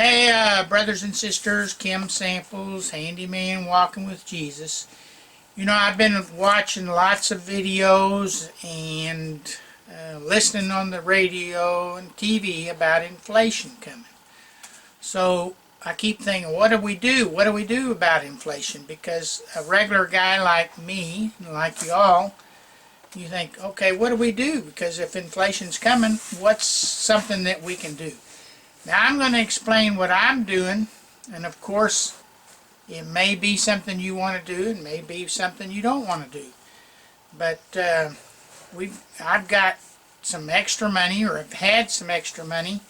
Hey, brothers and sisters, Kim Samples, Handyman Walking with Jesus. You know, I've been watching lots of videos and listening on the radio and TV about inflation coming. So I keep thinking, what do we do? What do we do about inflation? Because a regular guy like me, like you all, you think, okay, what do we do? Because if inflation's coming, what's something that we can do? Now I'm going to explain what I'm doing, and of course it may be something you want to do, it may be something you don't want to do. But I've got some extra money, or have had some extra money,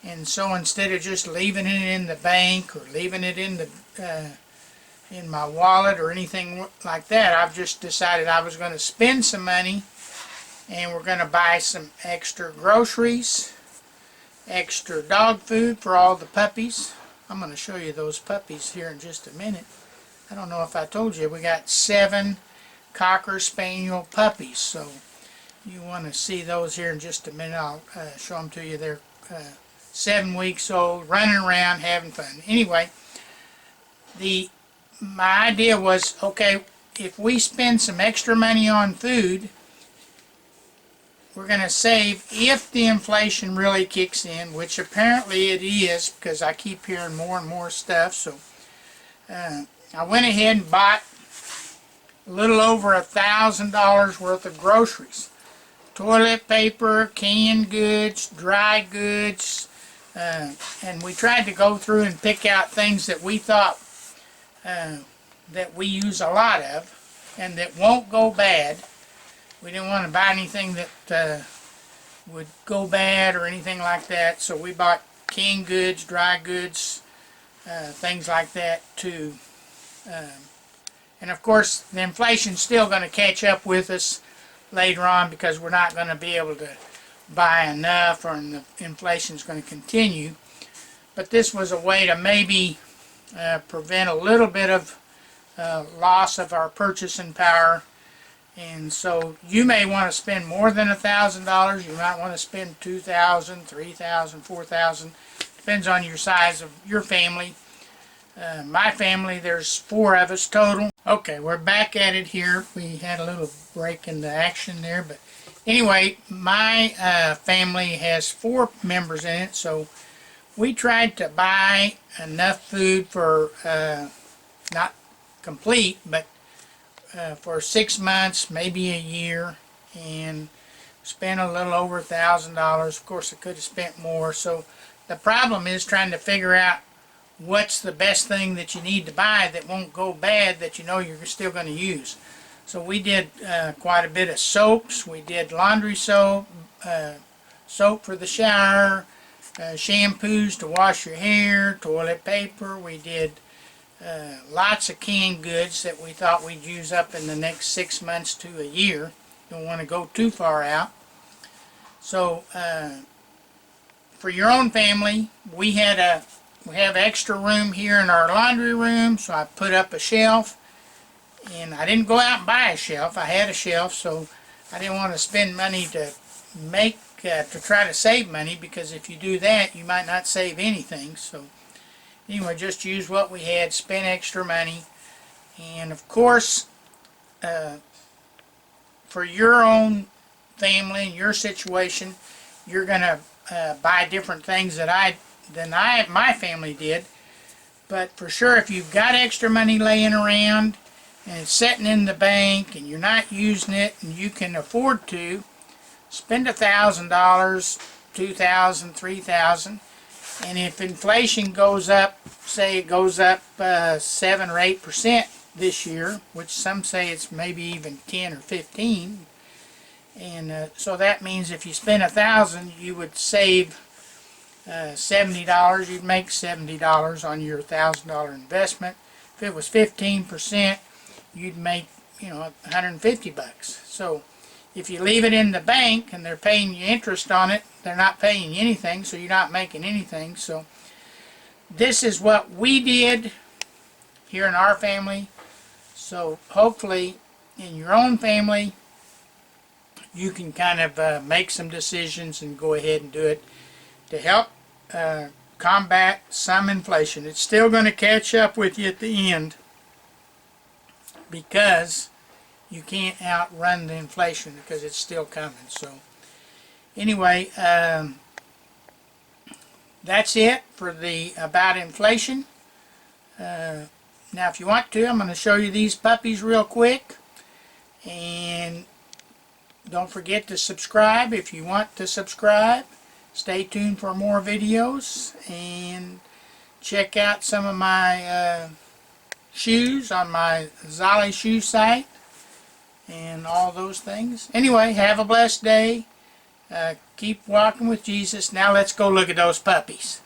and so instead of just leaving it in the bank or leaving it in my wallet or anything like that, I've just decided I was going to spend some money, and we're going to buy some extra groceries, extra dog food for all the puppies. I'm going to show you those puppies here in just a minute. I don't know if I told you, we got 7 Cocker Spaniel puppies, so you want to see those here in just a minute. I'll show them to you. They're 7 weeks old, running around, having fun. Anyway, my idea was, okay, if we spend some extra money on food, we're going to save if the inflation really kicks in, which apparently it is, because I keep hearing more and more stuff. So I went ahead and bought a little over $1,000 worth of groceries. Toilet paper, canned goods, dry goods, and we tried to go through and pick out things that we thought that we use a lot of and that won't go bad. We didn't want to buy anything that would go bad or anything like that, so we bought canned goods, dry goods, things like that too. And of course, the inflation's still going to catch up with us later on, because we're not going to be able to buy enough, or the inflation's going to continue. But this was a way to maybe prevent a little bit of loss of our purchasing power. And so you may want to spend more than $1,000. You might want to spend $2,000, $3,000, $4,000. Depends on your size of your family. My family, there's 4 of us total. Okay, we're back at it here. We had a little break in the action there, but anyway, my family has 4 members in it, so we tried to buy enough food for not complete, but for 6 months, maybe a year, and spent a little over $1,000. Of course, I could have spent more. So the problem is trying to figure out what's the best thing that you need to buy that won't go bad, that you know you're still going to use. So we did quite a bit of soaps. We did laundry soap, soap for the shower, shampoos to wash your hair, toilet paper. We did lots of canned goods that we thought we'd use up in the next 6 months to a year. Don't want to go too far out. So for your own family, we have extra room here in our laundry room, so I put up a shelf. And I didn't go out and buy a shelf. I had a shelf, so I didn't want to spend money to try to save money, because if you do that, you might not save anything. So anyway, just use what we had, spend extra money. And of course, for your own family and your situation, you're going to buy different things than my family did. But for sure, if you've got extra money laying around and it's sitting in the bank and you're not using it and you can afford to, spend $1,000, $2,000, $3,000. And if inflation goes up, say it goes up 7 or 8% this year, which some say it's maybe even 10 or 15, and so that means if you spend $1,000, you would save $70. You'd make $70 on your $1,000 investment. If it was 15%, you'd make, $150. So if you leave it in the bank and they're paying you interest on it, they're not paying you anything, so you're not making anything. So this is what we did here in our family. So hopefully in your own family you can kind of make some decisions and go ahead and do it to help combat some inflation. It's still going to catch up with you at the end because you can't outrun the inflation because it's still coming. So anyway, that's it for the about inflation. Now if you want to, I'm going to show you these puppies real quick, and don't forget to subscribe if you want to subscribe. Stay tuned for more videos, and check out some of my shoes on my Zolly shoe site and all those things. Anyway, have a blessed day. Keep walking with Jesus. Now let's go look at those puppies.